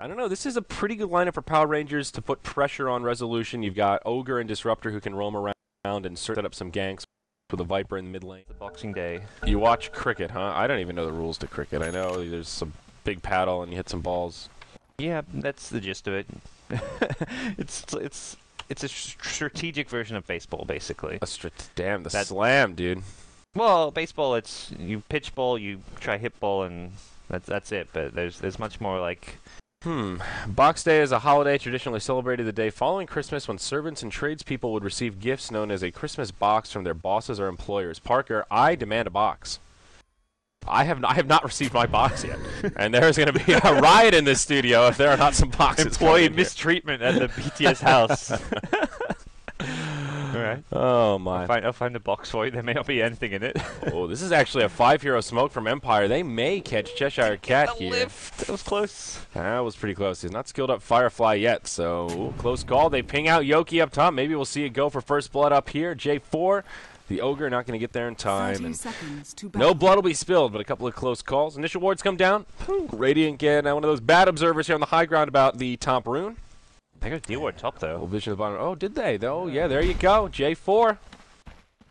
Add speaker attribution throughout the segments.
Speaker 1: I don't know. This is a pretty good lineup for Power Rangers to put pressure on Resolution. You've got Ogre and Disruptor who can roam around and set up some ganks with a Viper in the mid lane.
Speaker 2: The Boxing Day.
Speaker 1: You watch cricket, huh? I don't even know the rules to cricket. I know there's some big paddle and you hit some balls.
Speaker 2: Yeah, that's the gist of it. It's a strategic version of baseball, basically.
Speaker 1: Damn, the slam, dude.
Speaker 2: Well, baseball, it's you pitch ball, you try hit ball, and that's it. But there's much more like.
Speaker 1: Box Day is a holiday traditionally celebrated the day following Christmas when servants and tradespeople would receive gifts known as a Christmas box from their bosses or employers. Parker, I demand a box. I have not received my box yet, and there's going to be a riot in this studio if there are not some boxes.
Speaker 2: Employee mistreatment at the BTS house. Alright.
Speaker 1: Oh my.
Speaker 2: I'll find the box for you. There may not be anything in it.
Speaker 1: Oh, this is actually a 5-hero smoke from Empire. They may catch Cheshire Cat here.
Speaker 2: Lift. That was close.
Speaker 1: That was pretty close. He's not skilled up Firefly yet, so close call. They ping out Yoki up top. Maybe we'll see it go for first blood up here. J4. The Ogre not going to get there in time. And no blood will be spilled, but a couple of close calls. Initial wards come down. Radiant get one of those bad observers here on the high ground about the top rune.
Speaker 2: They got deal ward top, though.
Speaker 1: Vision of the bottom. Oh, did they, though? Yeah, there you go. J4.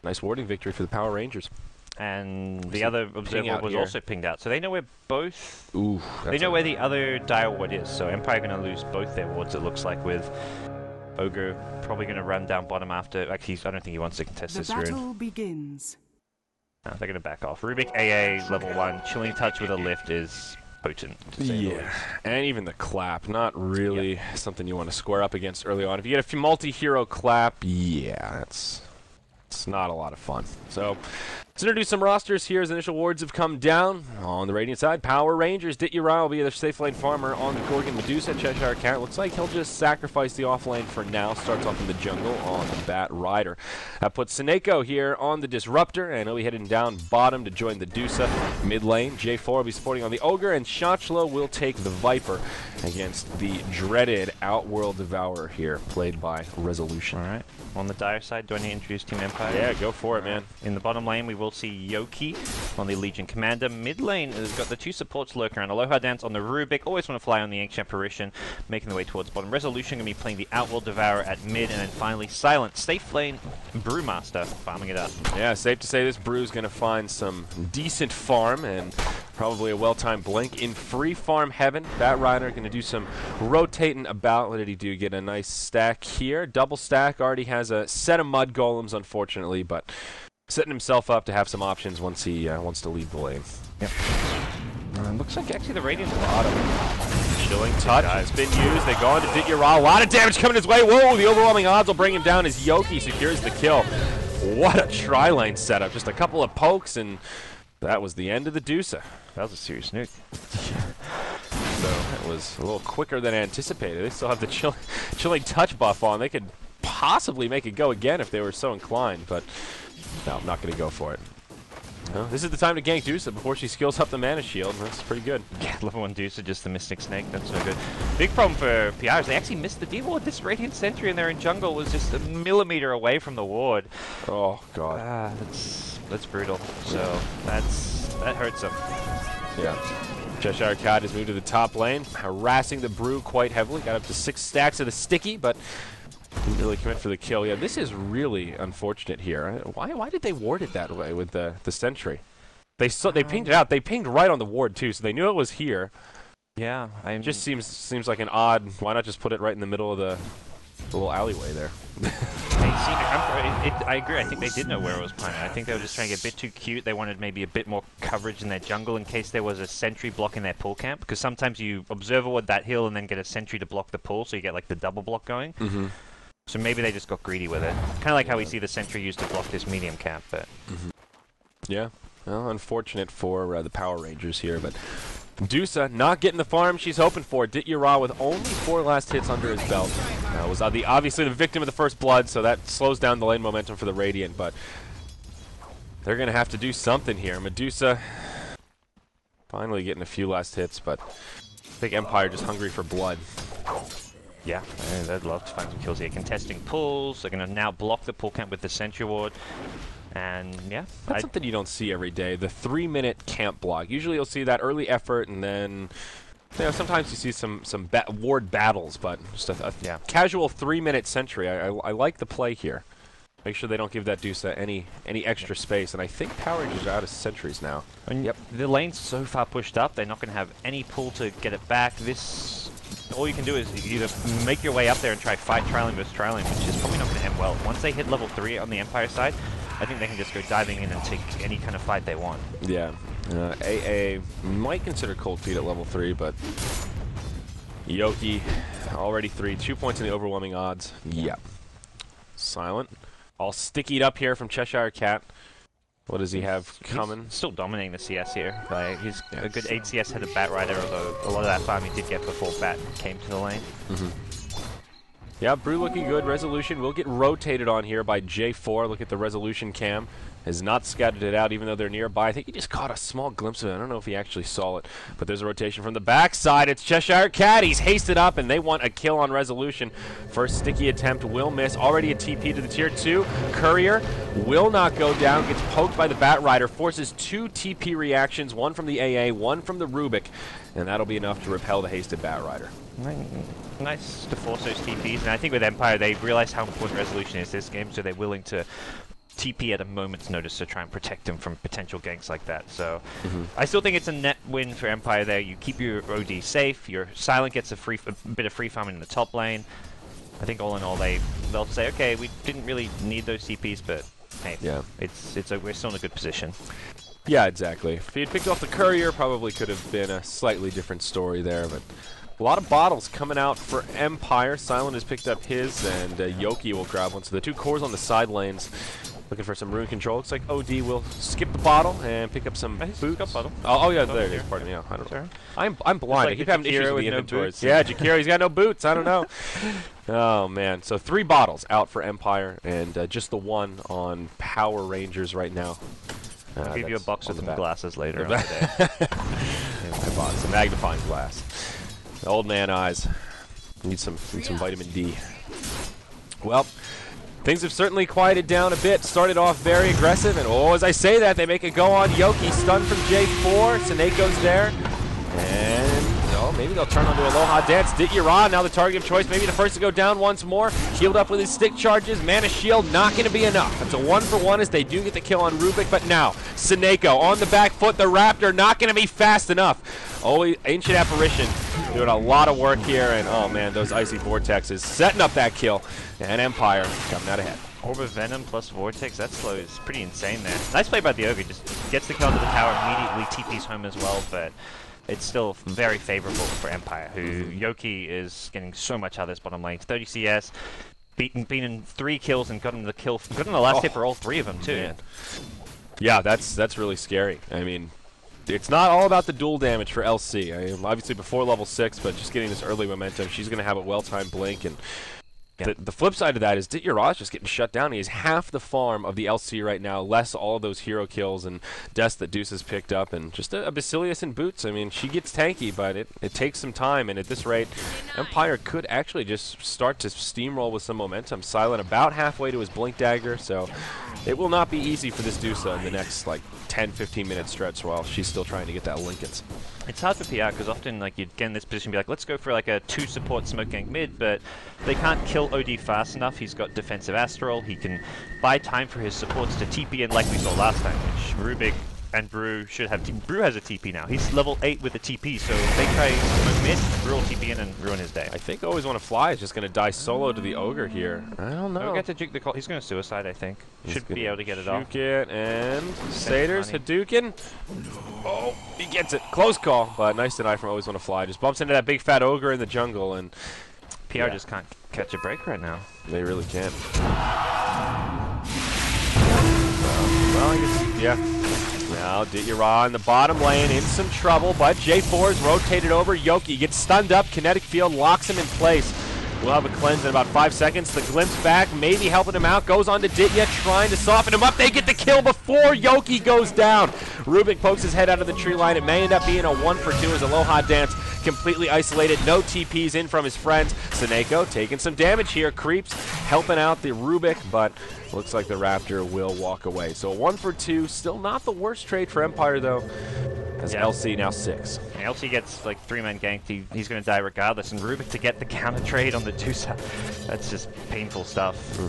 Speaker 1: Nice warding victory for the Power Rangers.
Speaker 2: And the other observer was also pinged out. So they know where both...
Speaker 1: Ooh.
Speaker 2: They know where the other dial ward is. So Empire going to lose both their wards, it looks like, with Ogre probably going to run down bottom after... Actually, I don't think he wants to contest this rune.
Speaker 3: The battle begins.
Speaker 2: No, they're going to back off. Rubik AA level 1. Chilling Touch with a lift is potent.
Speaker 1: Yeah, and even the clap, not really something you want to square up against early on. If you get a multi-hero clap, yeah, it's not a lot of fun. So let's introduce some rosters here as initial wards have come down. On the Radiant side, Power Rangers, Ditya will be their safe lane farmer on the Gorgon Medusa. Cheshire Cat looks like he'll just sacrifice the off lane for now. Starts off in the jungle on the Bat Rider. That puts Seneko here on the Disruptor, and he'll be heading down bottom to join the Dusa mid lane. J4 will be supporting on the Ogre, and Shachlo will take the Viper against the dreaded Outworld Devourer here, played by Resolution.
Speaker 2: All right. On the Dire side, do I need to introduce Team Empire?
Speaker 1: Yeah, go for it, man.
Speaker 2: In the bottom lane, we will see Yoki on the Legion Commander. Mid lane has got the two supports lurking around. Aloha Dance on the Rubik. Always want to fly on the Ancient Apparition, making the way towards bottom. Resolution going to be playing the Outworld Devourer at mid, and then finally Silent. Safe lane Brewmaster farming it up.
Speaker 1: Yeah, safe to say this Brew's going to find some decent farm and probably a well-timed blink in free farm heaven. Bat Rider going to do some rotating about. What did he do? Get a nice stack here. Double stack. Already has a set of mud golems, unfortunately, but setting himself up to have some options once he wants to leave the lane.
Speaker 2: Yep. Looks like actually the Radiant's bottom.
Speaker 1: Chilling touch. It's been used. They go into Ditya. A lot of damage coming his way. Whoa, the overwhelming odds will bring him down as Yoki secures the kill. What a tri-lane setup. Just a couple of pokes, and that was the end of the Dusa.
Speaker 2: That was a serious nuke.
Speaker 1: So that was a little quicker than anticipated. They still have the chilling touch buff on. They could possibly make it go again if they were so inclined, but no, I'm not going to go for it. This is the time to gank Dusa before she skills up the mana shield. That's pretty good.
Speaker 2: Yeah, level 1 Dusa, just the Mystic Snake. That's so good. Big problem for PR is they actually missed the D ward. This Radiant Sentry in there in jungle was just a millimeter away from the ward.
Speaker 1: Oh, God.
Speaker 2: That's brutal. So that hurts them.
Speaker 1: Yeah. Cheshire Cat has moved to the top lane, harassing the Brew quite heavily. Got up to 6 stacks of the Sticky, but didn't really commit for the kill. Yeah, this is really unfortunate here. Why did they ward it that way with the Sentry? They pinged it out. They pinged right on the ward too, so they knew it was here.
Speaker 2: Yeah,
Speaker 1: it just seems like an odd. Why not just put it right in the middle of the little alleyway there?
Speaker 2: I agree. I think they did know where it was planted. I think they were just trying to get a bit too cute. They wanted maybe a bit more coverage in their jungle in case there was a sentry blocking their pull camp. Because sometimes you observe that hill and then get a sentry to block the pull, so you get like the double block going.
Speaker 1: Mm-hmm.
Speaker 2: So maybe they just got greedy with it. Kind of like how we see the sentry used to block this medium camp. But
Speaker 1: yeah, well, unfortunate for the Power Rangers here, but Dusa not getting the farm she's hoping for. Ditya with only 4 last hits under his belt. Was obviously the victim of the first blood, so that slows down the lane momentum for the Radiant, but they're going to have to do something here. Medusa finally getting a few last hits, but I think Empire just hungry for blood.
Speaker 2: Yeah, they'd love to find some kills here. Contesting pulls. They're going to now block the pull camp with the Sentry Ward. And yeah.
Speaker 1: That's something you don't see every day. The 3-minute camp block. Usually you'll see that early effort and then You know, sometimes you see some ward battles, but just a casual 3-minute sentry. I like the play here. Make sure they don't give that Dusa any extra space, and I think Power Rangers are out of sentries now.
Speaker 2: And yep, the lane's so far pushed up, they're not going to have any pull to get it back. All you can do is either make your way up there and try fight trialing versus trialing, which is probably not going to end well. Once they hit level 3 on the Empire side, I think they can just go diving in and take any kind of fight they want.
Speaker 1: Yeah. AA might consider cold feet at level 3, but Yoki already 3. 2 points in the overwhelming odds. Yep. Silent. All stickied up here from Cheshire Cat. What does he have coming?
Speaker 2: He's still dominating the CS here. Like, he's a good 8 CS headed Bat Rider, although a lot of that farm he did get before Bat came to the lane.
Speaker 1: Yeah, Brew looking good. Resolution will get rotated on here by J4. Look at the resolution cam. Has not scouted it out, even though they're nearby. I think he just caught a small glimpse of it. I don't know if he actually saw it. But there's a rotation from the backside. It's Cheshire Cat. He's hasted up, and they want a kill on resolution. First sticky attempt will miss. Already a TP to the tier 2. Courier will not go down. Gets poked by the Bat Rider. Forces 2 TP reactions. One from the AA, one from the Rubik. And that'll be enough to repel the hasted Bat Rider.
Speaker 2: Nice to force those TPs. And I think with Empire, they realize how important resolution is this game, so they're willing to TP at a moment's notice to try and protect him from potential ganks like that. So I still think it's a net win for Empire there. You keep your OD safe, your Silent gets a bit of free farming in the top lane. I think all in all they'll say, okay, we didn't really need those TPs, but hey, yeah, we're still in a good position.
Speaker 1: Yeah, exactly. If he had picked off the Courier, probably could have been a slightly different story there, but a lot of bottles coming out for Empire. Silent has picked up his, and Yoki will grab one. So the 2 cores on the side lanes looking for some rune control. Looks like OD will skip the bottle and pick up some boots. Oh yeah, there it is. Pardon me. Yeah, I don't know. I'm blind. I keep having issues with the inventories. Yeah, Jakiro, he's got no boots. I don't know. Oh man. So 3 bottles out for Empire, and just the 1 on Power Rangers right now.
Speaker 2: I'll give you a box with some glasses later on today.
Speaker 1: I bought some magnifying glass. The old man eyes. Need some vitamin D. Well, things have certainly quieted down a bit. Started off very aggressive, and as I say that, they make a go on Yoki. Stunned from J4. Saneko's there. And maybe they'll turn onto Aloha Dance. Dityara, now the target of choice. Maybe the first to go down once more. Healed up with his stick charges. Mana Shield not going to be enough. It's a 1-for-1 as they do get the kill on Rubik. But now, Saneko on the back foot. The Raptor not going to be fast enough. Ancient Apparition doing a lot of work here. And oh man, those Icy Vortexes setting up that kill. And Empire coming out ahead.
Speaker 2: Orb of Venom plus Vortex, that slow is pretty insane there. Nice play by the Ogre. Just gets the kill onto the tower, immediately TP's home as well. But it's still very favorable for Empire, who Yoki is getting so much out of this bottom lane. 30 CS, been in 3 kills and got him the last hit for all 3 of them too. Man.
Speaker 1: Yeah, that's really scary. I mean, it's not all about the dual damage for LC. I mean, obviously before level 6, but just getting this early momentum, she's going to have a well-timed blink. And the flip side of that is Dityara is just getting shut down. He has half the farm of the LC right now, less all of those hero kills and deaths that Deuce has picked up, and just a Basilius in boots. I mean, she gets tanky, but it takes some time, and at this rate, Empire could actually just start to steamroll with some momentum. Silent about halfway to his blink dagger, so it will not be easy for this Dusa in the next, 10-15 minute stretch while she's still trying to get that Lincolns.
Speaker 2: It's hard for PR because often you'd get in this position and be like, let's go for a 2 support smoke gank mid, but they can't kill OD fast enough. He's got defensive Astral. He can buy time for his supports to TP in like we saw last time, which Rubik and Brew should have. Brew has a TP now. He's level 8 with a TP, so if they try smoke mid, Brew will TP in and ruin his day.
Speaker 1: I think Always Wanna Fly is just going to die solo to the Ogre here. I don't know.
Speaker 2: He'll get to juke the call. He's going to suicide, I think. Should be able to get it off.
Speaker 1: Juke it, and Satyrs, Hadouken. Oh, he gets it. Close call, but nice deny from Always Wanna Fly. Just bumps into that big fat Ogre in the jungle, and
Speaker 2: PR just can't catch a break right now.
Speaker 1: They really can't. Well, I guess, yeah. Now Dityara in the bottom lane in some trouble, but J4 is rotated over. Yoki gets stunned up. Kinetic Field locks him in place. We'll have a cleanse in about 5 seconds. The glimpse back, maybe helping him out. Goes on to Ditya, trying to soften him up. They get the kill before Yoki goes down. Rubik pokes his head out of the tree line. It may end up being a 1-for-2 as Aloha Dance completely isolated. No TPs in from his friends. Saneko taking some damage here. Creeps helping out the Rubik, but looks like the Raptor will walk away. So a 1-for-2. Still not the worst trade for Empire, though. as LC now 6.
Speaker 2: And LC gets like 3-man ganked, he's going to die regardless, and Rubik to get the counter trade on the Dusa. That's just painful stuff.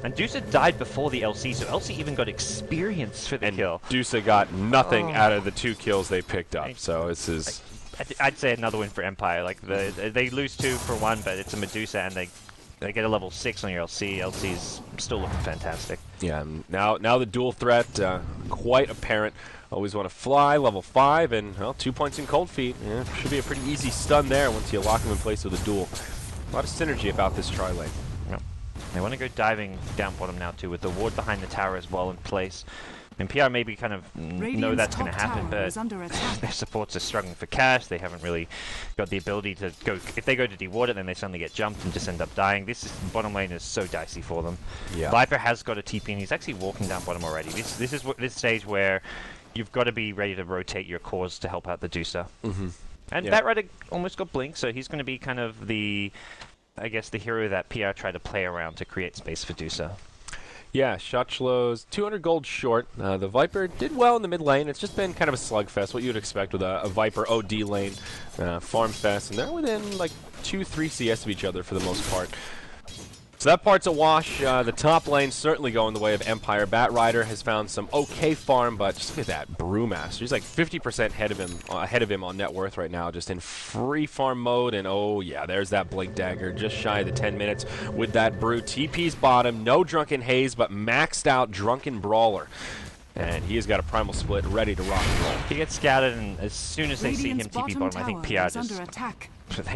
Speaker 2: And Dusa died before the LC, so LC even got experience for the kill.
Speaker 1: Dusa got nothing out of the 2 kills they picked up, so this is...
Speaker 2: I'd say another win for Empire. Like they lose 2 for 1, but it's a Medusa, and they get a level 6 on your LC. LC's still looking fantastic.
Speaker 1: Yeah, and now the dual threat, quite apparent. Always want to fly, level 5, and, well, 2 points in cold feet. Yeah, should be a pretty easy stun there once you lock him in place with a duel. A lot of synergy about this tri-lane.
Speaker 2: Yep. They want to go diving down bottom now, too, with the ward behind the tower as well in place. And PR maybe kind of know that's going to happen, but their supports are struggling for cash. They haven't really got the ability to go. If they go to deward it, then they suddenly get jumped and just end up dying. Bottom lane is so dicey for them.
Speaker 1: Yeah.
Speaker 2: Viper has got a TP, and he's actually walking down bottom already. This is this stage where you've got to be ready to rotate your cores to help out the Dusa. And Batrider almost got blinked, so he's going to be kind of the, I guess, the hero that PR tried to play around to create space for Dusa.
Speaker 1: Yeah, Shotchlow's 200 gold short. The Viper did well in the mid lane. It's just been kind of a slugfest, what you would expect with a Viper OD lane farm fest, and they're within like 2-3 CS of each other for the most part. So that part's a wash. The top lane certainly going the way of Empire. Batrider has found some okay farm, but just look at that Brewmaster. He's like 50% ahead of him on net worth right now, just in free farm mode. And oh yeah, there's that Blink Dagger, just shy of the 10 minutes with that Brew. TP's bottom, no Drunken Haze, but maxed out Drunken Brawler. And he has got a primal split ready to rock and roll.
Speaker 2: He gets scouted, and as soon as they see him TP bottom, I think PR just...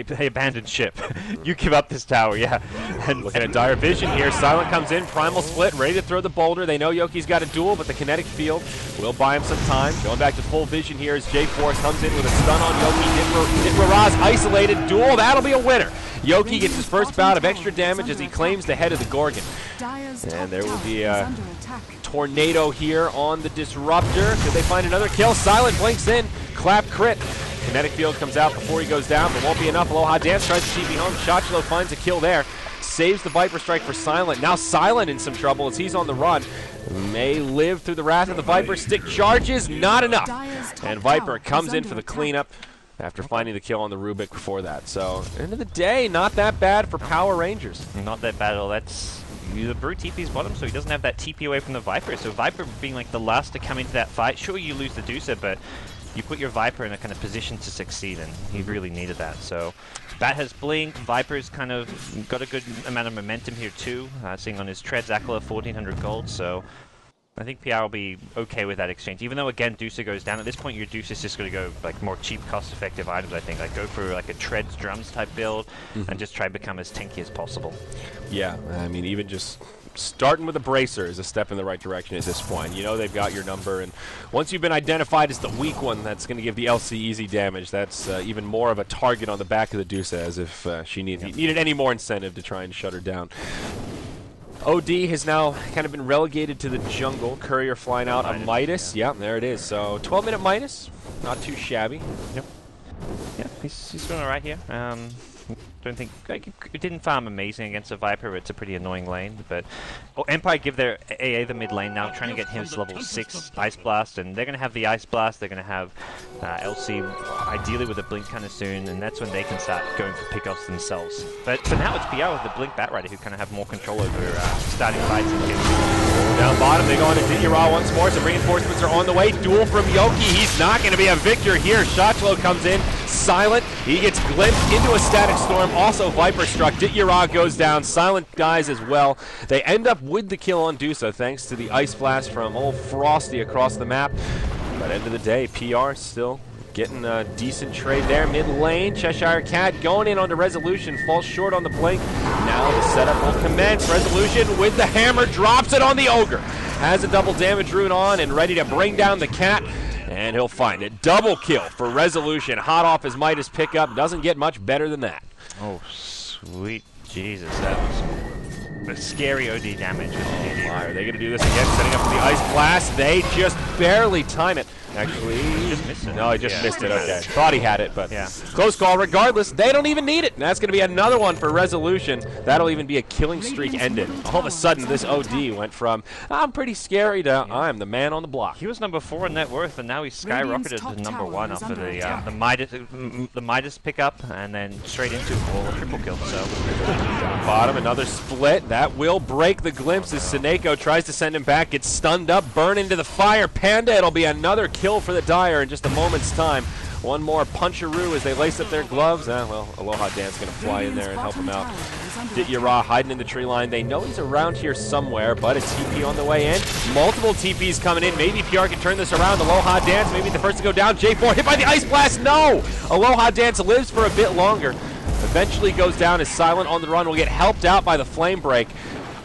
Speaker 2: They abandoned ship. You give up this tower, yeah.
Speaker 1: And looking at dire vision here, Silent comes in, primal split, ready to throw the boulder. They know Yoki's got a duel, but the kinetic field will buy him some time. Going back to full vision here as J-Force comes in with a stun on Yoki. Nitmaraz isolated duel, that'll be a winner. Yoki gets his first bout of extra damage as he claims the head of the Gorgon. And there will be a tornado here on the Disruptor. Could they find another kill? Silent blinks in, clap crit. Kinetic field comes out before he goes down, but won't be enough. Aloha Dance tries to TP home. Shotchlo finds a kill there. Saves the Viper Strike for Silent. Now Silent in some trouble as he's on the run. May live through the wrath of the Viper. Stick charges, not enough. And Viper comes in for the cleanup after finding the kill on the Rubik before that. So, end of the day, not that bad for Power Rangers.
Speaker 2: Not that bad at all. That's... The Brew TP's bottom, so he doesn't have that TP away from the Viper. So Viper being like the last to come into that fight. Sure, you lose the Dusa, but you put your Viper in a kind of position to succeed, and he really needed that. So Bat has blinked. Viper's kind of got a good amount of momentum here too, seeing on his treads Akala 1400 gold. So I think PR will be okay with that exchange. Even though again Dusa goes down, at this point your Dusa is just going to go like more cheap, cost-effective items. I think like go for like a treads drums type build and just try to become as tanky as possible.
Speaker 1: Yeah, I mean even just starting with a bracer is a step in the right direction at this point. You know they've got your number, and once you've been identified as the weak one that's going to give the LC easy damage, that's even more of a target on the back of the Dusa, as if she needed any more incentive to try and shut her down. OD has now kind of been relegated to the jungle. Courier flying out a Midas. Yeah, there it is. So 12-minute Midas, not too shabby.
Speaker 2: Yep. Yeah, he's doing all right here. Don't think like, it didn't farm amazing against a Viper, but it's a pretty annoying lane. But Empire give their AA the mid lane now, trying to get his level 6 Ice Blast, and they're going to have the Ice Blast. They're going to have LC ideally with a Blink kind of soon, and that's when they can start going for pickoffs themselves. But for now, it's PR with the Blink Batrider who kind of have more control over starting fights and kills.
Speaker 1: Down bottom, they go on to Dinyara once more. Some reinforcements are on the way. Duel from Yoki. He's not going to be a victor here. Shotchlo comes in. Silent. He gets glimpsed into a static storm. Also Viper struck. Dinyara goes down. Silent dies as well. They end up with the kill on Dusa thanks to the Ice Blast from old Frosty across the map. But end of the day, PR still getting a decent trade there. Mid lane, Cheshire Cat going in onto Resolution. Falls short on the blink. Now the setup will commence. Resolution with the hammer drops it on the Ogre. Has a double damage rune on and ready to bring down the Cat. And he'll find it. Double kill for Resolution. Hot off his Midas pickup. Doesn't get much better than that.
Speaker 2: Oh, sweet Jesus. That was the scary OD damage.
Speaker 1: Are they going to do this again? Setting up for the Ice Blast. They just barely time it. Actually,
Speaker 2: just missed it.
Speaker 1: No, he just missed it. Okay. Thought he had it, but
Speaker 2: yeah.
Speaker 1: Close call. Regardless, they don't even need it. And that's going to be another one for Resolution. That'll even be a killing streak ended. All of a sudden, this OD went from, I'm pretty scary to, I'm the man on the block.
Speaker 2: He was number 4 in net worth, and now he's skyrocketed to number 1 after the Midas pickup, and then straight into a triple kill. So
Speaker 1: down bottom, another split. That will break the glimpse as Seneko tries to send him back. Gets stunned up, burn into the fire. Panda, it'll be another kill for the Dire in just a moment's time. One more puncheroo as they lace up their gloves. Well, Aloha Dan's going to fly in there and help him out. Dityara hiding in the tree line. They know he's around here somewhere, but a TP on the way in. Multiple TPs coming in. Maybe PR can turn this around. Aloha Dance maybe the first to go down. J4 hit by the Ice Blast. No! Aloha Dance lives for a bit longer. Eventually goes down as Silent on the run will get helped out by the Flame Break.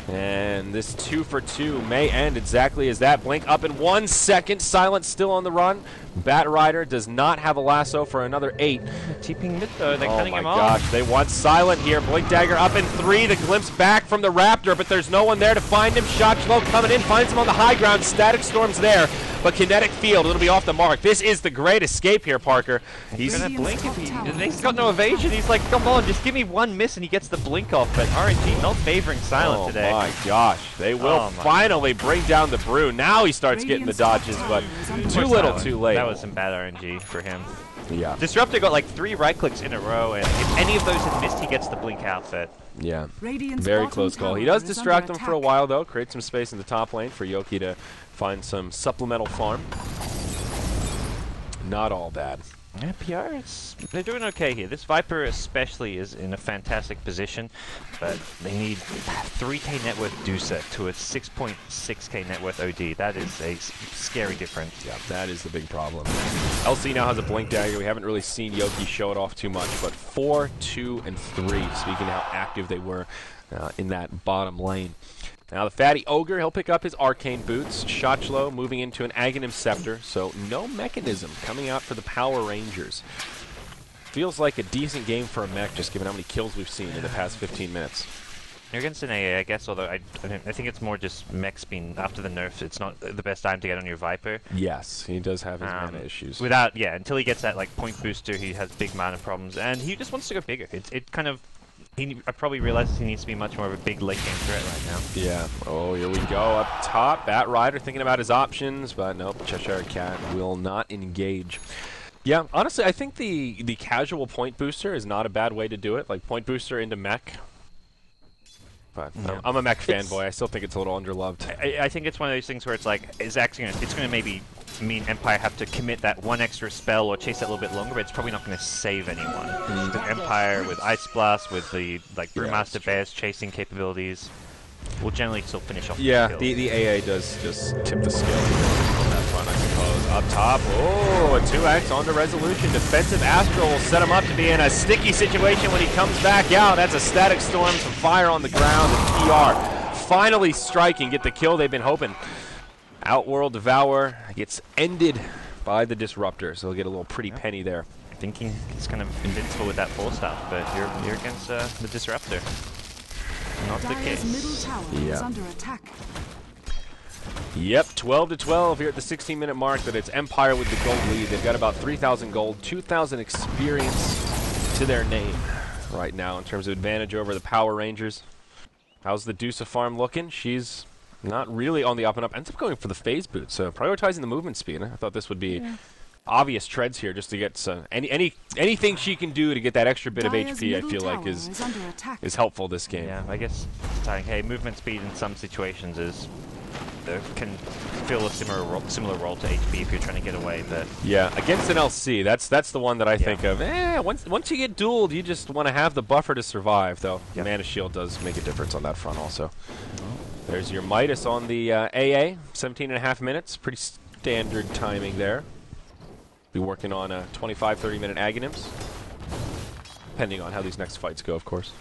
Speaker 1: And this 2 for 2 may end exactly as that. Blink up in 1 second. Silent still on the run. Bat Rider does not have a lasso for another 8.
Speaker 2: TPing mid though, they're cutting him off.
Speaker 1: Oh my gosh, they want Silent here. Blink Dagger up in 3. The glimpse back from the Raptor, but there's no one there to find him. Shot slow coming in, finds him on the high ground. Static Storm's there, but Kinetic Field, it'll be off the mark. This is the great escape here, Parker.
Speaker 2: He's gonna blink if he's got no evasion. He's like, come on, just give me 1 miss and he gets the blink off. But RNG not favoring Silent today.
Speaker 1: Oh my gosh, they will finally bring down the Brew. Now he starts getting the dodges, but too little, too late.
Speaker 2: That was some bad RNG for him.
Speaker 1: Yeah.
Speaker 2: Disruptor got like 3 right clicks in a row, and if any of those had missed, he gets the blink outfit.
Speaker 1: Yeah, very close call. He does distract him for a while, though. Create some space in the top lane for Yoki to find some supplemental farm. Not all bad.
Speaker 2: Yeah, PR, they're doing okay here. This Viper especially is in a fantastic position, but they need 3k net worth Dusa to a 6.6k net worth OD. That is a scary difference.
Speaker 1: Yeah, that is the big problem. LC now has a Blink Dagger. We haven't really seen Yoki show it off too much, but 4, 2, and 3, speaking of how active they were in that bottom lane. Now the Fatty Ogre, he'll pick up his Arcane Boots. Shotchlo moving into an Aghanim Scepter, so no Mechanism coming out for the Power Rangers. Feels like a decent game for a mech, just given how many kills we've seen in the past 15 minutes.
Speaker 2: You're against an AA, I guess, although I think it's more just mechs being, after the nerf, it's not the best time to get on your Viper.
Speaker 1: Yes, he does have his mana issues.
Speaker 2: Until he gets that like point booster, he has big mana problems, and he just wants to go bigger. I probably realizes he needs to be much more of a big late game threat right now.
Speaker 1: Yeah. Oh, here we go up top. Bat Rider thinking about his options, but nope. Cheshire Cat will not engage. Yeah, honestly, I think the casual point booster is not a bad way to do it. Like point booster into mech. But yeah. I'm a mech fanboy. I still think it's a little underloved.
Speaker 2: I think it's one of those things where it's like, it's going to maybe mean Empire have to commit that 1 extra spell or chase that a little bit longer, but it's probably not going to save anyone. The Empire with Ice Blast, with the Brewmaster Bear's chasing capabilities, will generally still finish off.
Speaker 1: Yeah, the AA does just tip the scale on that front, I suppose. Up top, oh, a 2x onto Resolution. Defensive Astral will set him up to be in a sticky situation when he comes back out. That's a Static Storm, some fire on the ground, and PR finally striking, get the kill they've been hoping. Outworld Devour gets ended by the Disruptor, so he'll get a little pretty penny there.
Speaker 2: Thinking he's kind of invincible with that 4-star, but you're against the Disruptor. Not the case.
Speaker 3: Middle tower is under attack.
Speaker 1: Yep, 12-12 here at the 16-minute mark, but it's Empire with the gold lead. They've got about 3,000 gold, 2,000 experience to their name right now in terms of advantage over the Power Rangers. How's the Dusa farm looking? She's not really on the up and up. Ends up going for the phase boot, so prioritizing the movement speed. I thought this would be obvious treads here just to get some, anything she can do to get that extra bit of HP. I feel like is helpful this game.
Speaker 2: Yeah, I guess saying, hey, movement speed in some situations can fill a similar role to HP if you're trying to get away. But
Speaker 1: yeah, against an LC, that's the one that I think of. Once you get dueled, you just want to have the buffer to survive. Though Mana Shield does make a difference on that front also. There's your Midas on the AA, 17.5 minutes. Pretty standard timing there. Be working on 25-30 minute Aghanims, depending on how these next fights go, of course.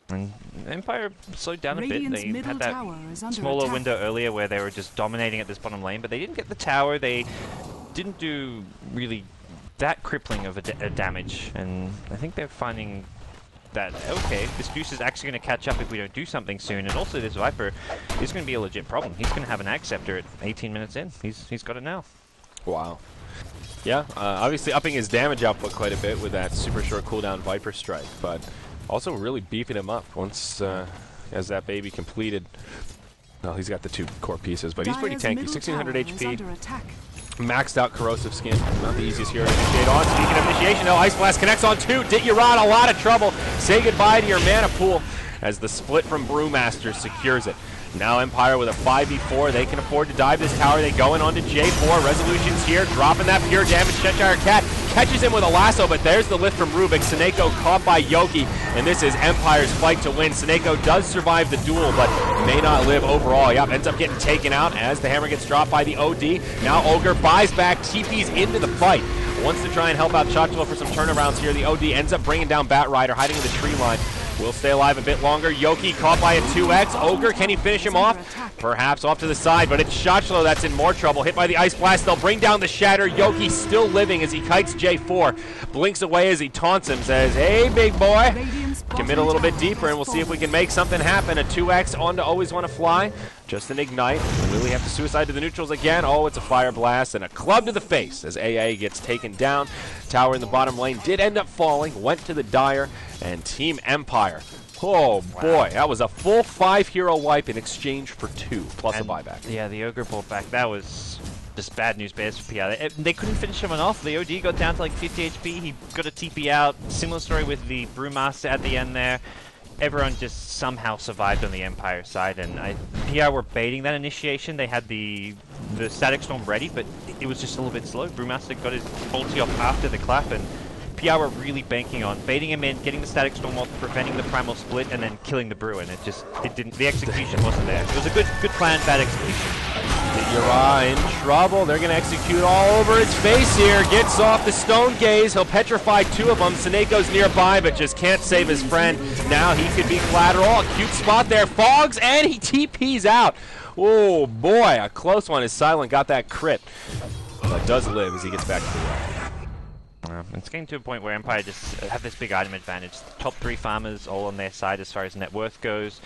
Speaker 2: And Empire slowed down a bit. They had that smaller window earlier where they were just dominating at this bottom lane, but they didn't get the tower. They didn't do really that crippling of a damage, and I think they're finding that, okay, this Juice is actually going to catch up if we don't do something soon, and also this Viper is going to be a legit problem. He's going to have an Axe Scepter at 18 minutes in. He's got it now. Wow.
Speaker 1: Yeah, obviously upping his damage output quite a bit with that super short cooldown Viper Strike, but also really beefing him up once as that baby completed. Well, he's got the 2 core pieces, but he's pretty tanky. 1600 HP. Maxed out corrosive skin. Not the easiest hero to initiate on. Speaking of initiation, no, Ice Blast connects on 2. You're on a lot of trouble. Say goodbye to your mana pool as the split from Brewmaster secures it. Now Empire with a 5v4. They can afford to dive this tower. They go in onto J4. Resolution's here, dropping that pure damage. Cheshire Cat catches him with a lasso, but there's the lift from Rubik. Seneko caught by Yoki, and this is Empire's fight to win. Seneko does survive the duel, but may not live overall. Yep, ends up getting taken out as the hammer gets dropped by the OD. Now Ogre buys back, TP's into the fight. Wants to try and help out Chochula for some turnarounds here. The OD ends up bringing down Bat Rider, hiding in the tree line. Will stay alive a bit longer. Yoki caught by a 2x. Ogre, can he finish him off? Perhaps off to the side, but it's Chochula that's in more trouble. Hit by the Ice Blast. They'll bring down the Shatter. Yoki still living as he kites J4. Blinks away as he taunts him. Says, hey, big boy. Commit a little bit deeper, and we'll see if we can make something happen. A 2x on to Always Want to Fly. Just an Ignite. Will we have to suicide to the neutrals again? Oh, it's a Fire Blast and a club to the face as AA gets taken down. Tower in the bottom lane did end up falling. Went to the Dire, and Team Empire. Oh, boy. That was a full 5-hero wipe in exchange for 2, plus a buyback.
Speaker 2: Yeah, the Ogre pulled back. That was just bad news bears for PR. They couldn't finish him off. The OD got down to like 50 HP. He got a TP out. Similar story with the Brewmaster at the end there. Everyone just somehow survived on the Empire side, and PR were baiting that initiation. They had the Static Storm ready, but it was just a little bit slow. Brewmaster got his ulti off after the clap, and PR were really banking on baiting him in, getting the Static Storm off, preventing the Primal Split, and then killing the Brew, and it didn't, the execution wasn't there. It was a good plan, bad execution.
Speaker 1: Yura in trouble. They're going to execute all over his face here. Gets off the Stone Gaze. He'll petrify 2 of them. Seneko's nearby, but just can't save his friend. Now he could be collateral. A cute spot there. Fogs, and he TP's out. Oh, boy. A close one. His Silent got that crit. But does live as he gets back to the well.
Speaker 2: It's getting to a point where Empire just have this big item advantage. Top 3 farmers all on their side as far as net worth goes.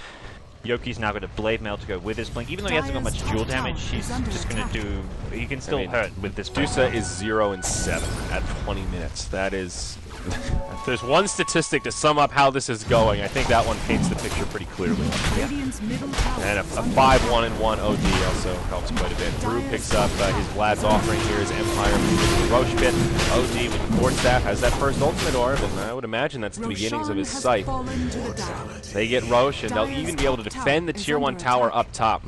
Speaker 2: Yoki's now got a Blade Mail to go with his Blink. Even though he hasn't got much dual damage, he's just going to do... He can still hurt with this Blink.
Speaker 1: Dusa is 0-7 at 20 minutes. That is... If there's one statistic to sum up how this is going, I think that one paints the picture pretty clearly. Yeah. And a 5-1-1 OD also helps quite a bit. Brew picks up his Vlad's offering here as Empire moves into the Roche pit. OD with the Court Staff has that first ultimate orb, and I would imagine that's the beginnings of his Scythe. They get Roche, and they'll even be able to defend the Tier 1 tower up top.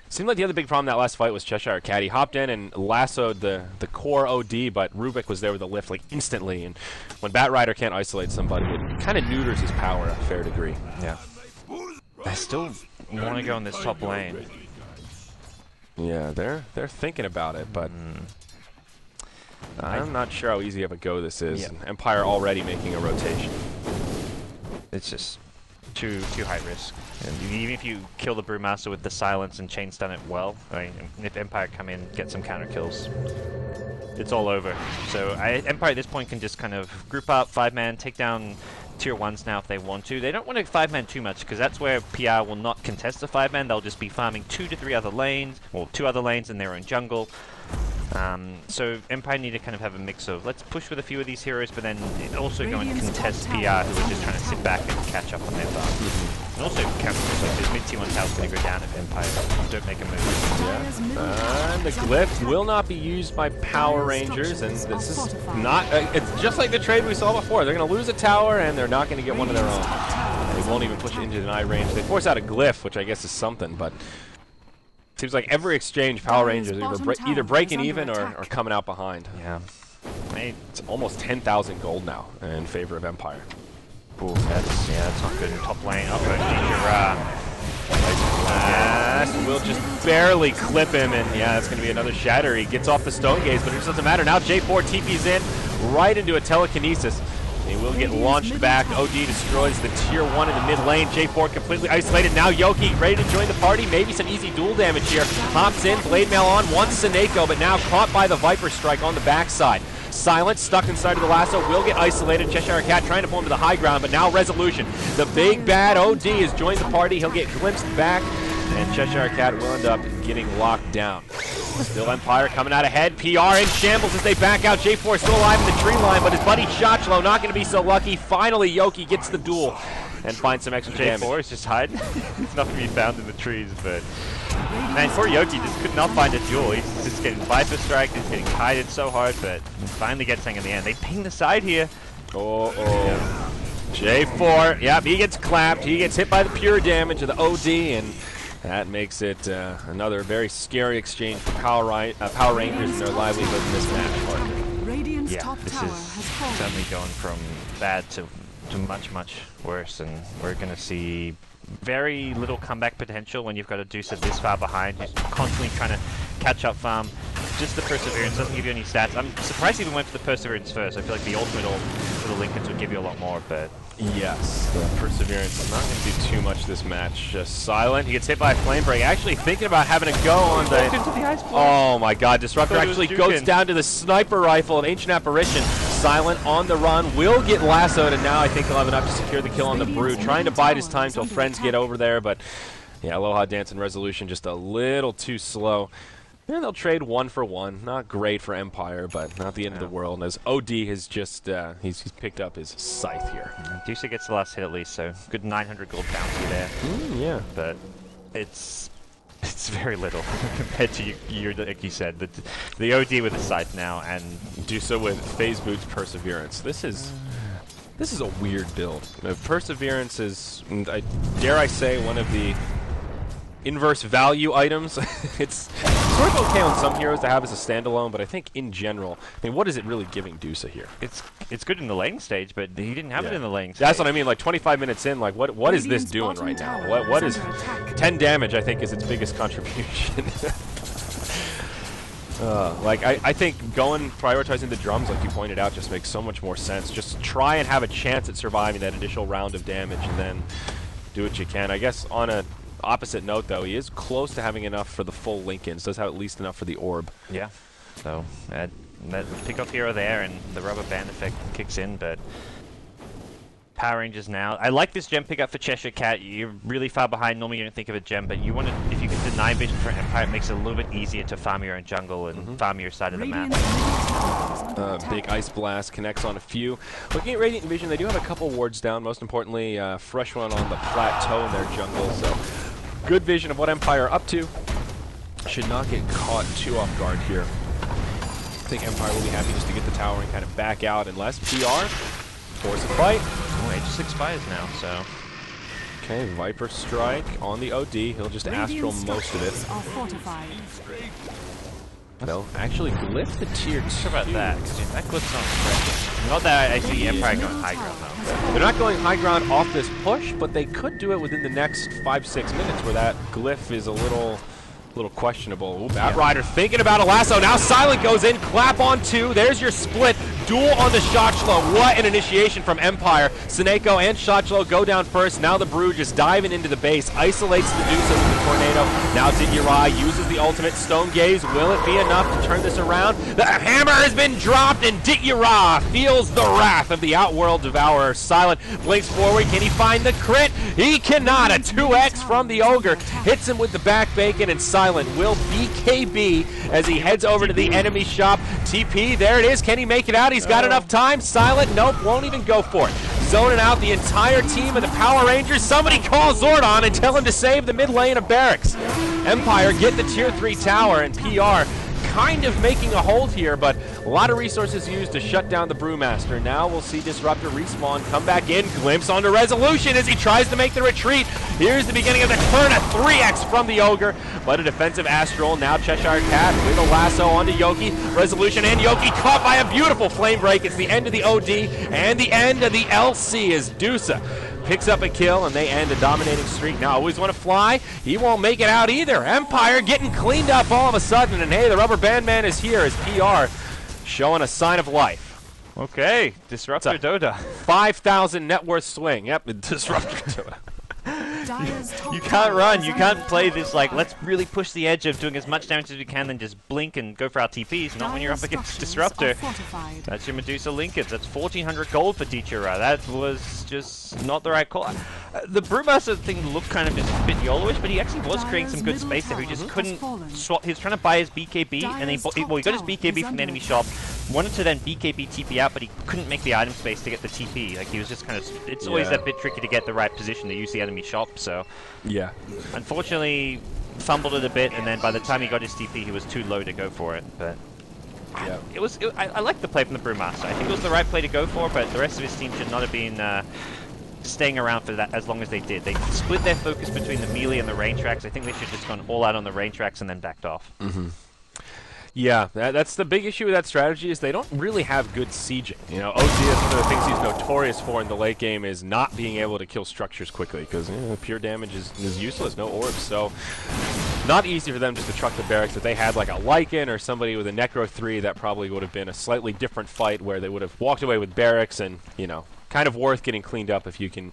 Speaker 1: Seemed like the other big problem that last fight was Cheshire Cat. He hopped in and lassoed the core OD, but Rubik was there with a lift like instantly. And when Bat Rider can't isolate somebody, it kind of neuters his power a fair degree.
Speaker 2: Yeah. I still want to go in this top lane.
Speaker 1: Yeah, they're thinking about it, but I'm not sure how easy of a go this is.
Speaker 2: Yeah.
Speaker 1: Empire already making a rotation.
Speaker 2: It's just too high risk. And even if you kill the Brewmaster with the silence and chain stun it well, I mean, if Empire come in, get some counter kills, it's all over. So Empire at this point can just kind of group up, 5-man, take down Tier 1s now if they want to. They don't want to 5-man too much, because that's where PR will not contest the 5-man. They'll just be farming 2 to 3 other lanes, or 2 other lanes in their own jungle. So Empire need to kind of have a mix of let's push with a few of these heroes, but then also go and contest PR, who are just trying to sit back and catch up on their farm. And also counter like this mid-tier 1 tower's going to go down if Empire don't make a move.
Speaker 1: Yeah. And the glyph will not be used by Power Rangers, and this is not it's just like the trade we saw before. They're going to lose a tower, and they're not going to get one of their own. They won't even push it into deny range. They force out a glyph, which I guess is something, but seems like every exchange, Power Rangers are either breaking even or coming out behind.
Speaker 2: Yeah.
Speaker 1: It's almost 10,000 gold now in favor of Empire.
Speaker 2: Ooh, that's not good in top lane.
Speaker 1: Will just barely clip him, and yeah, that's going to be another shatter. He gets off the Stone Gaze, but it just doesn't matter. Now J4 TP's in right into a telekinesis. He will get launched back. OD destroys the Tier 1 in the mid lane. J4 completely isolated. Now Yoki ready to join the party. Maybe some easy dual damage here. Hops in, Blade Mail on, wants Seneko, but now caught by the Viper Strike on the backside. Silent, stuck inside of the lasso, will get isolated. Cheshire Cat trying to pull him to the high ground, but now Resolution. The big bad OD has joined the party. He'll get glimpsed back, and Cheshire Cat will end up getting locked down. Still Empire coming out ahead. PR in shambles as they back out. J4 still alive in the tree line, but his buddy Shotchlo not going to be so lucky. Finally, Yoki gets the duel and finds some extra damage.
Speaker 2: J4 is just hiding. He's not to be found in the trees, but man, poor Yoki just could not find a duel. He's just getting Viper Strike, he's getting kited so hard, but finally gets something in the end. They ping the side here.
Speaker 1: Oh. J4, yep, he gets clapped. He gets hit by the pure damage of the OD, and that makes it another very scary exchange for Power Rangers and their livelihood in this match.
Speaker 2: Yeah, this is suddenly going from bad to much, much worse, and we're going to see very little comeback potential when you've got a Deucer this far behind, who's constantly trying to catch up farm. Just the Perseverance doesn't give you any stats. I'm surprised he even went for the Perseverance first. I feel like the ultimate ult for the Lincolns would give you a lot more, but...
Speaker 1: Yes, the Perseverance is not going to do too much this match. Just Silent. He gets hit by a Flame Break. Actually thinking about having a go on the... Oh my god, Disruptor actually goes down to the sniper rifle of Ancient Apparition. Silent on the run, will get lassoed, and now I think he'll have enough to secure the kill on the Brood. Trying to bide his time till friends get over there, but yeah, Aloha Dance and Resolution just a little too slow. Yeah, they'll trade 1 for 1. Not great for Empire, but not the end of the world. As OD has just, he's picked up his scythe here.
Speaker 2: Deucer gets the last hit at least, so good 900 gold bounty there.
Speaker 1: Yeah.
Speaker 2: But it's very little compared to like you said, the OD with the scythe now, and
Speaker 1: Deucer with Phase Boots Perseverance. This is a weird build. Perseverance is, dare I say, one of the inverse value items. It's sort of okay on some heroes to have as a standalone, but I think in general, I mean, what is it really giving Deucer here?
Speaker 2: It's good in the lane stage, but he didn't have it in the lane stage.
Speaker 1: That's what I mean, like 25 minutes in, like what is this doing right now? What is 10 damage, I think, is its biggest contribution. Like, I think prioritizing the drums, like you pointed out, just makes so much more sense. Just try and have a chance at surviving that initial round of damage, and then do what you can. I guess on a opposite note, though, he is close to having enough for the full Lincolns. Does have at least enough for the orb.
Speaker 2: Yeah. So that pick-up hero there, and the rubber band effect kicks in, but Power Rangers now. I like this gem pickup for Cheshire Cat. You're really far behind. Normally you don't think of a gem, but you want to, if you can deny vision for Empire, it makes it a little bit easier to farm your own jungle and farm your side of the map.
Speaker 1: Big Ice Blast connects on a few. Looking at Radiant Vision, they do have a couple wards down. Most importantly, fresh one on the plateau in their jungle. So good vision of what Empire are up to. Should not get caught too off guard here. I think Empire will be happy just to get the tower and kind of back out unless PR force a fight.
Speaker 2: Oh, Aegis expires now, so...
Speaker 1: Okay, Viper Strike on the OD. He'll just Astral most of it. They'll actually glyph the tier 2.
Speaker 2: Sure about that, because that glyph's not fresh. Not that I see Empire going high ground, though.
Speaker 1: They're not going high ground off this push, but they could do it within the next 5-6 minutes where that glyph is a little questionable. Ooh, Batrider thinking about a lasso. Now Silent goes in. Clap on 2. There's your split. Duel on the Shotchlo. What an initiation from Empire. Seneko and Shotchlo go down first. Now the Brood just diving into the base. Isolates the Deucer with the Tornado. Now Dityirai uses the ultimate. Stone Gaze. Will it be enough to turn this around? The hammer has been dropped, and Dityirai feels the wrath of the Outworld Devourer. Silent blinks forward. Can he find the crit? He cannot. A 2x from the Ogre. Hits him with the back bacon, and Silent will BKB as he heads over to the enemy shop. TP, there it is. Can he make it out? He's got enough time. Silent, nope, won't even go for it. Zoning out the entire team of the Power Rangers. Somebody call Zordon and tell him to save the mid lane of Barracks. Empire get the tier 3 tower, and PR kind of making a hold here, but a lot of resources used to shut down the Brewmaster. Now we'll see Disruptor respawn, come back in, glimpse onto Resolution as he tries to make the retreat. Here's the beginning of the turn, a 3x from the Ogre, but a defensive Astral. Now Cheshire Cat with a lasso onto Yoki. Resolution and Yoki caught by a beautiful flame break. It's the end of the OD and the end of the LC as Deucer picks up a kill, and they end a dominating streak. Now, always want to fly. He won't make it out either. Empire getting cleaned up all of a sudden, and hey, the Rubber Band Man is here as PR showing a sign of life.
Speaker 2: Okay, Disruptor Dota.
Speaker 1: 5,000 net worth swing. Yep, Disruptor Dota.
Speaker 2: You can't run. You can't play this like, let's really push the edge of doing as much damage as we can, then just blink and go for our TPs. Not when you're up against Disruptor. That's your Medusa linkage. That's 1,400 gold for Dichira. That was just not the right call. The Brewmaster thing looked kind of just a bit YOLO-ish, but he actually was creating some good space there. He just couldn't swap. He was trying to buy his BKB, and he got his BKB from the enemy shop. Wanted to then BKB TP out, but he couldn't make the item space to get the TP. Like, he was just kind of... It's always a bit tricky to get the right position to use the enemy shop, so... Yeah. Unfortunately, fumbled it a bit, and then by the time he got his TP, he was too low to go for it, but... Yeah. I like the play from the Brewmaster. I think it was the right play to go for, but the rest of his team should not have been staying around for that as long as they did. They split their focus between the melee and the range tracks. I think they should have just gone all out on the range tracks and then backed off.
Speaker 1: Yeah, that's the big issue with that strategy is they don't really have good sieging. You know, OG is one of the things he's notorious for in the late game is not being able to kill structures quickly because pure damage is useless, no orbs. So not easy for them just to truck the barracks. If they had like a Lycan or somebody with a Necro 3, that probably would have been a slightly different fight where they would have walked away with barracks and, you know, kind of worth getting cleaned up if you can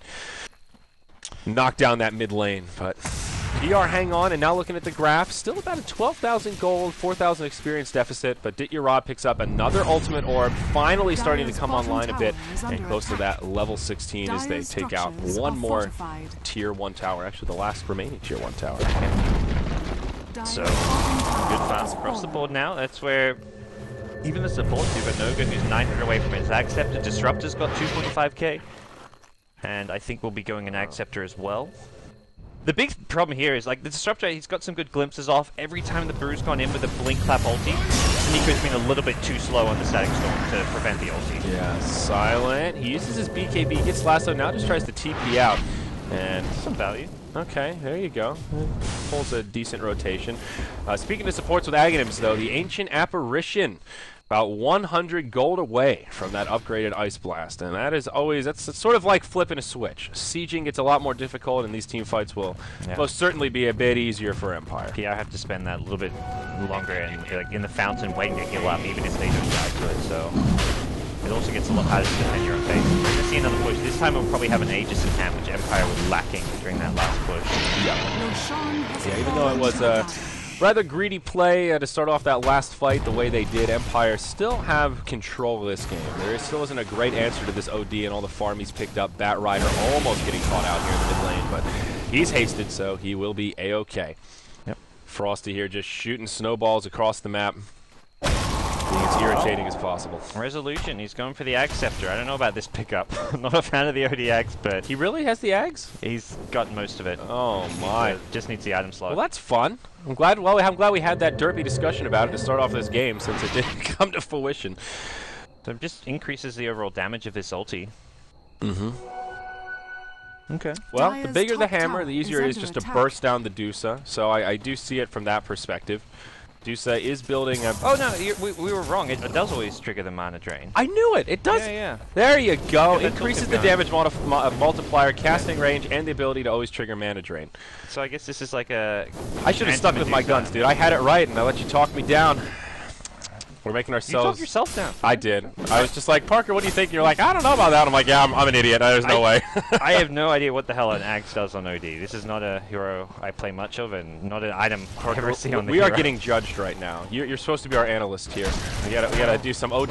Speaker 1: knock down that mid lane. But PR hang on, and now looking at the graph, still about a 12,000 gold, 4,000 experience deficit, but Dityarad picks up another ultimate orb, finally starting to come online a bit, and close to that level 16 as they take out one more tier 1 tower, actually the last remaining tier 1 tower.
Speaker 2: So, good farms across the board now. That's where even the support Noga, who's 900 away from his Ag Scepter, Disruptor's got 2.5k, and I think we'll be going an Ag Scepter as well. The big problem here is, like, the Disruptor, he's got some good glimpses off. Every time the Brew's gone in with a Blink Clap ulti, Nico's been a little bit too slow on the Static Storm to prevent the ulti. Yeah, Silent. He uses his BKB, gets Lasso, now just tries to TP out. And some value. Okay, there you go. Pulls a decent rotation. Speaking of supports with Aghanims, though, the Ancient Apparition. About 100 gold away from that upgraded Ice Blast, and that is always, that's sort of like flipping a switch. Sieging gets a lot more difficult, and these team fights will most certainly be a bit easier for Empire. Yeah, I have to spend that a little bit longer in the fountain waiting to heal up, even if they don't die to it, so it also gets a lot harder to defend your own base. We're going to see another push. This time we'll probably have an Aegis in hand, which Empire was lacking during that last push. Yeah, even though it was rather greedy play to start off that last fight the way they did, Empire still have control of this game. There still isn't a great answer to this OD and all the farm he's picked up. Bat Rider almost getting caught out here in the mid lane, but he's hasted, so he will be A-OK. Yep. Frosty here just shooting snowballs across the map. Being as irritating as possible. Resolution, he's going for the Ag Scepter. I don't know about this pickup. I'm not a fan of the OD Ags, but... He really has the Ags? He's got most of it. Oh my. Just needs the item slot. Well, that's fun. I'm glad we had that derpy discussion about it to start off this game, since it didn't come to fruition. So it just increases the overall damage of this ulti. Okay. Well, the bigger the hammer, the easier it is just to burst down the Dusa. So I do see it from that perspective. Dusa is building a... Oh, no, we were wrong. It does always trigger the mana drain. I knew it. It does. Yeah. There you go. Increases the damage multiplier, casting range, and the ability to always trigger mana drain. So I guess this is like a... I should have stuck with my guns, dude. I had it right, and I let you talk me down. We're making ourselves... You talked yourself down. I did. I was just like, Parker, what do you think? And you're like, I don't know about that. I'm like, yeah, I'm an idiot. There's no way. I have no idea what the hell an Ags does on OD. This is not a hero I play much of, and not an item I ever see on the hero. We are getting judged right now. You're supposed to be our analyst here. We gotta do some OD.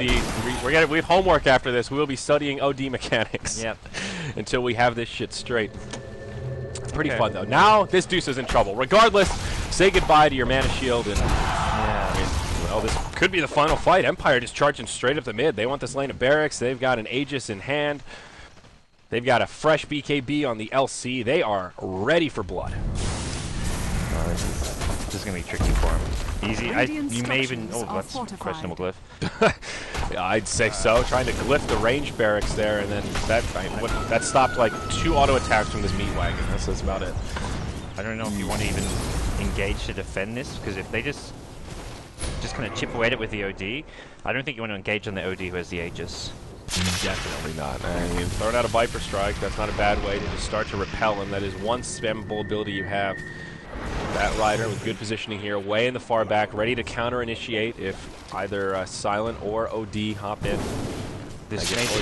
Speaker 2: We have homework after this. We will be studying OD mechanics. Yep. Until we have this shit straight. Pretty fun though. Now this Deuce is in trouble. Regardless, say goodbye to your mana shield and. Well, this could be the final fight. Empire just charging straight up the mid. They want this lane of barracks. They've got an Aegis in hand. They've got a fresh BKB on the LC. They are ready for blood. This is going to be tricky for him. Easy. You may even... Oh, that's a questionable glyph. Yeah, I'd say so. Trying to glyph the range barracks there, and then that stopped like 2 auto attacks from this meat wagon. That's about it. I don't know if you want to even engage to defend this, because if they just kind of chip away at it with the OD, I don't think you want to engage on the OD who has the Aegis. Definitely not. I mean, throwing out a Viper Strike, that's not a bad way to just start to repel him. That is one spammable ability you have. Bat Rider with good positioning here, way in the far back, ready to counter-initiate if either Silent or OD hop in. This may be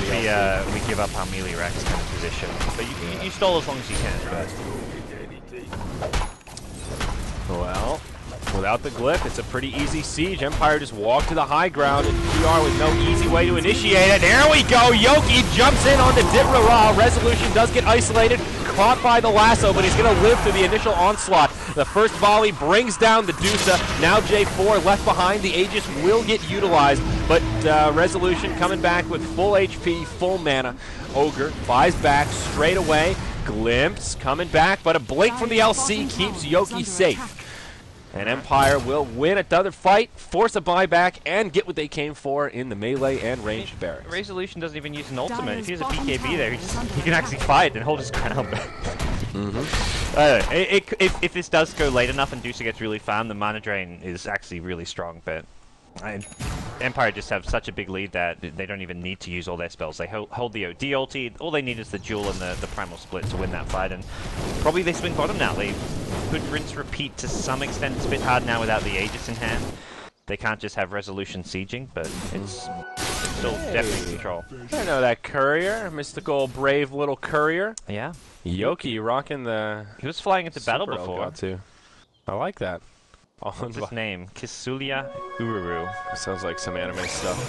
Speaker 2: we give up our melee racks kind of position. But you stall as long as you can, right?
Speaker 1: Well, without the glyph, it's a pretty easy siege. Empire just walked to the high ground, and PR with no easy way to initiate it. There we go. Yoki jumps in on the Dibrara. Resolution does get isolated, caught by the lasso, but he's going to live through the initial onslaught. The first volley brings down the Dusa. Now J4 left behind. The Aegis will get utilized, but Resolution coming back with full HP, full mana. Ogre buys back straight away. Glimpse coming back, but a blink from the LC keeps Yoki safe. And Empire will win another fight, force a buyback, and get what they came for in the melee and ranged barracks.
Speaker 2: Resolution doesn't even use an ultimate. If he has a BKB there, he can actually fight and hold his ground. If this does go late enough and Dusa gets really farmed, the mana drain is actually really strong, but Empire just have such a big lead that they don't even need to use all their spells. They hold the OD ulti. All they need is the duel and the primal split to win that fight, and probably they swing bottom now. They could rinse repeat to some extent. It's a bit hard now without the Aegis in hand. They can't just have Resolution sieging, but it's still definitely control.
Speaker 1: I know that courier, mystical brave little courier.
Speaker 2: Yeah.
Speaker 1: Yoki rocking the...
Speaker 2: He was flying into battle before.
Speaker 1: I like that.
Speaker 2: What's his name? Kisulia Ururu.
Speaker 1: Sounds like some anime stuff.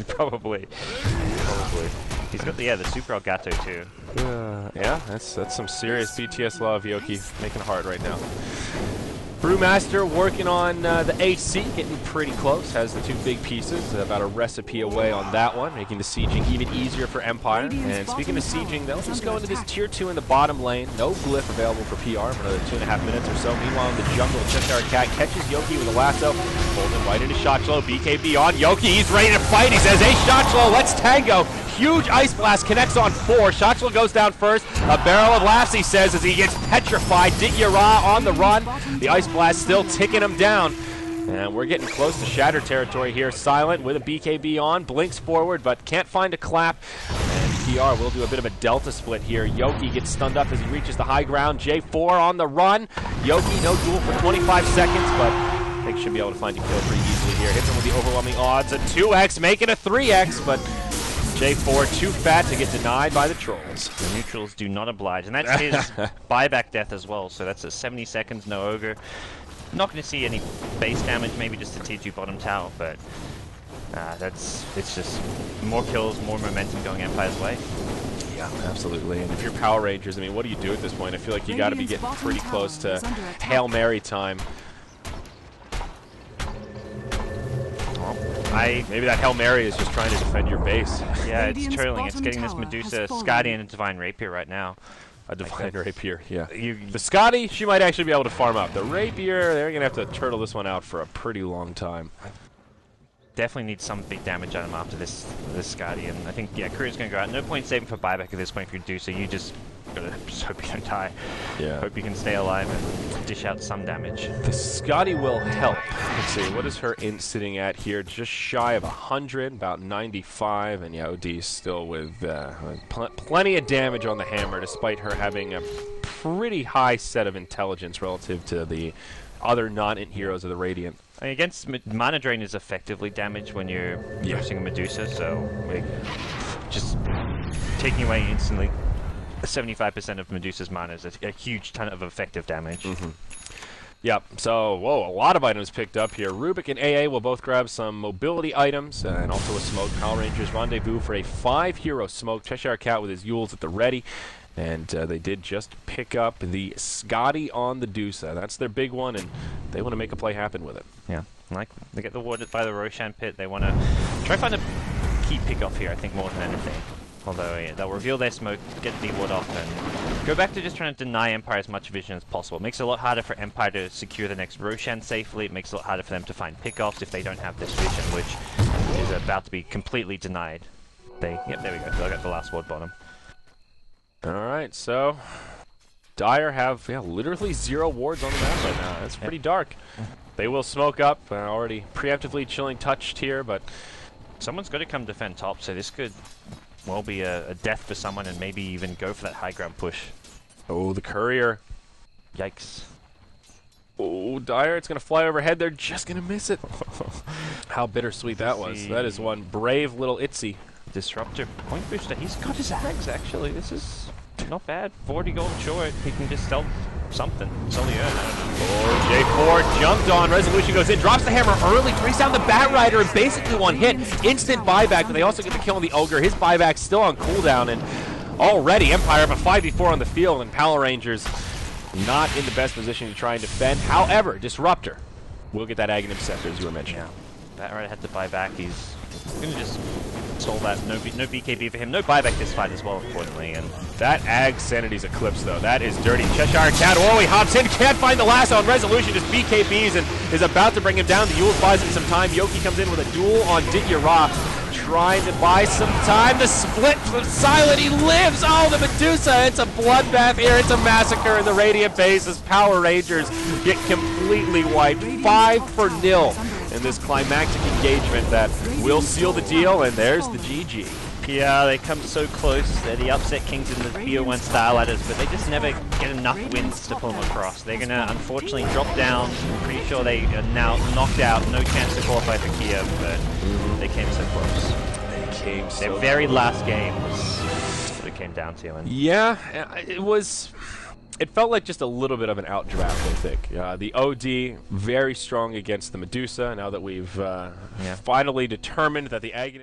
Speaker 2: Probably. He's got the Super Elgato too.
Speaker 1: Yeah, that's some serious BTS love. Yoki making it hard right now. Brewmaster working on the AC, getting pretty close. Has the two big pieces, about a recipe away on that one, making the sieging even easier for Empire. And speaking of sieging, they'll just go into this tier 2 in the bottom lane. No glyph available for PR for another 2.5 minutes or so. Meanwhile, in the jungle, Cheshire Cat catches Yoki with a lasso, pulls him right into Shotchlo. BKB on Yoki. He's ready to fight. He says, "Hey, Shotchlo, let's tango." Huge Ice Blast connects on 4. Shotchlo goes down first. A barrel of laughs, he says, as he gets petrified. Dityara on the run. The Ice Blast still ticking him down. And we're getting close to Shatter territory here. Silent with a BKB on. Blinks forward, but can't find a clap. And PR will do a bit of a delta split here. Yoki gets stunned up as he reaches the high ground. J4 on the run. Yoki, no duel for 25 seconds, but I think should be able to find a kill pretty easily here. Hits him with the overwhelming odds. A 2x, making a 3x, but J4 too fat to get denied by the trolls.
Speaker 2: The neutrals do not oblige, and that's his buyback death as well, so that's a 70 seconds, no Ogre. Not going to see any base damage, maybe just the T2 bottom tower, but it's just more kills, more momentum going Empire's way.
Speaker 1: Yeah, absolutely. And if you're Power Rangers, I mean, what do you do at this point? I feel like you got to be getting pretty close to Hail Mary time. Maybe that Hail Mary is just trying to defend your base.
Speaker 2: Yeah, it's turtling. It's getting this Medusa, Skadi, and a Divine Rapier right now.
Speaker 1: A Divine Rapier, yeah. The Skadi, she might actually be able to farm up. The Rapier, they're going to have to turtle this one out for a pretty long time.
Speaker 2: Definitely need some big damage out of him after this Skadi, and I think, yeah, Courier's going to go out. No point saving for buyback at this point if you do, so you just gotta hope you don't die. Yeah. Hope you can stay alive and dish out some damage.
Speaker 1: The Skadi will help. Let's see, what is her int sitting at here? Just shy of 100, about 95, and yeah, OD's still with plenty of damage on the hammer, despite her having a pretty high set of intelligence relative to the other non-int heroes of the Radiant.
Speaker 2: I mean, against mana drain is effectively damage when you're using a Medusa, so like, just taking away instantly 75% of Medusa's mana is a huge ton of effective damage.
Speaker 1: Yep, so, whoa, a lot of items picked up here. Rubik and AA will both grab some mobility items and also a smoke. Power Rangers rendezvous for a 5-hero smoke. Cheshire Cat with his Yules at the ready. And they did just pick up the Skadi on the Dusa. That's their big one, and they want to make a play happen with it.
Speaker 2: Yeah, like they get the warded by the Roshan pit. They want to try to find a key pick-off here, I think, more than anything. Although, yeah, they'll reveal their smoke, get the ward off, and go back to just trying to deny Empire as much vision as possible. It makes it a lot harder for Empire to secure the next Roshan safely. It makes it a lot harder for them to find pick-offs if they don't have this vision, which is about to be completely denied. Yep, there we go. They'll get the last ward bottom.
Speaker 1: Alright, so Dire have literally 0 wards on the map right now. That's pretty dark. They will smoke up, already preemptively chilling touched here, but
Speaker 2: someone's got to come defend top, so this could well be a death for someone and maybe even go for that high ground push.
Speaker 1: Oh, the courier.
Speaker 2: Yikes.
Speaker 1: Oh, Dire, it's going to fly overhead. They're just going to miss it. How bittersweet that was. That is one brave little Itzy.
Speaker 2: Disruptor. Point booster. He's got his axe, actually. This is Not bad. 40 gold short. He can just sell something. Sell the earth.
Speaker 1: J4 jumped on. Resolution goes in. Drops the hammer early. Brings down the Bat Rider and basically one hit. Instant buyback, but they also get the kill on the Ogre. His buyback's still on cooldown, and already Empire have a 5v4 on the field, and Power Rangers not in the best position to try and defend. However, Disruptor will get that Aghanim Scepter, as you were mentioning.
Speaker 2: Yeah. Batrider had to buy back. He's going to just stall that. No BKB for him. No buyback this fight as well, importantly. And
Speaker 1: that Ag Sanity's Eclipse, though. that is dirty. Cheshire Cat. Oh, he hops in. Can't find the last on Resolution. Just BKBs and is about to bring him down. The Yules buys him some time. Yoki comes in with a duel on Dityara, trying to buy some time. The split from Silent. He lives. Oh, the Medusa. It's a bloodbath here. It's a massacre in the Radiant base as Power Rangers get completely wiped. 5-0 in this climactic engagement that will seal the deal, and there's the GG.
Speaker 2: yeah, they come so close. They're the upset kings in the BO1 Starladders, but they just never get enough wins to pull them across. They're going to unfortunately drop down. I'm pretty sure they are now knocked out. No chance to qualify for Kiev, but they came so close.
Speaker 1: They came so
Speaker 2: Their very last game was what it came down to. And
Speaker 1: yeah, it was. It felt like just a little bit of an outdraft, I think. The OD, very strong against the Medusa, now that we've finally determined that the Aghanim